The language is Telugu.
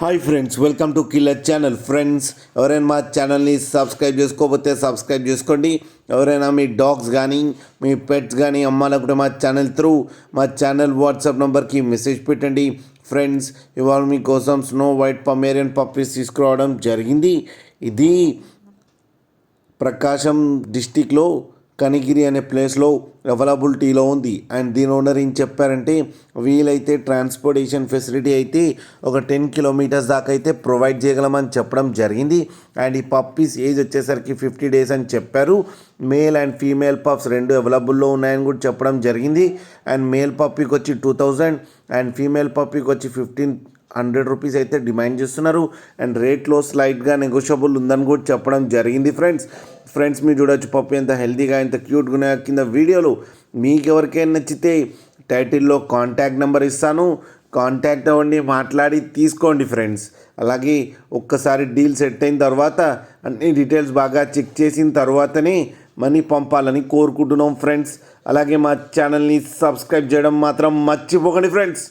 Hi friends, welcome to killer channel. Friends, ఎవరైనా మా ఛానల్ని సబ్స్క్రైబ్ చేసుకోకపోతే సబ్స్క్రైబ్ చేసుకోండి. ఎవరైనా మీ డాగ్స్ కానీ మీ పెట్స్ కానీ అమ్మాలనుకుంటే మా ఛానల్ వాట్సాప్ నెంబర్కి మెసేజ్ పెట్టండి. ఫ్రెండ్స్, ఇవాళ మీకోసం స్నో వైట్ పమేరియన్ పప్పీస్ తీసుకురావడం జరిగింది. ఇది ప్రకాశం డిస్టిక్లో కనిగిరి అనే ప్లేస్లో అవైలబిలిటీలో ఉంది. అండ్ దీని ఓనర్ ఏం చెప్పారంటే, వీలైతే ట్రాన్స్పోర్టేషన్ ఫెసిలిటీ అయితే ఒక 10 కిలోమీటర్స్ దాకా అయితే ప్రొవైడ్ చేయగలమని చెప్పడం జరిగింది. అండ్ ఈ పప్పీస్ ఏజ్ వచ్చేసరికి 50 డేస్ అని చెప్పారు. మేల్ అండ్ ఫీమేల్ పప్స్ రెండు అవైలబుల్లో ఉన్నాయని కూడా చెప్పడం జరిగింది. అండ్ మేల్ పప్పీకి వచ్చి 2000 అండ్ ఫీమేల్ పప్పీకి వచ్చి 1500 రూపీస్ అయితే డిమాండ్ చేస్తున్నారు. అండ్ రేట్లో స్లైట్గా నెగోషియబుల్ ఉందని కూడా చెప్పడం జరిగింది. ఫ్రెండ్స్ మీరు చూడొచ్చు పప్పి ఎంత హెల్తీగా ఎంత క్యూట్గా ఉన్నాయో. కింద వీడియోలో మీకు ఎవరికైనా నచ్చితే టైటిల్లో కాంటాక్ట్ నెంబర్ ఇస్తాను, కాంటాక్ట్ అవ్వండి, మాట్లాడి తీసుకోండి ఫ్రెండ్స్. అలాగే ఒక్కసారి డీల్ సెట్ అయిన తర్వాత అన్ని డీటెయిల్స్ బాగా చెక్ చేసిన తర్వాతనే మనీ పంపాలని కోరుకుంటున్నాం ఫ్రెండ్స్. అలాగే మా ఛానల్ని సబ్స్క్రైబ్ చేయడం మాత్రం మర్చిపోకండి ఫ్రెండ్స్.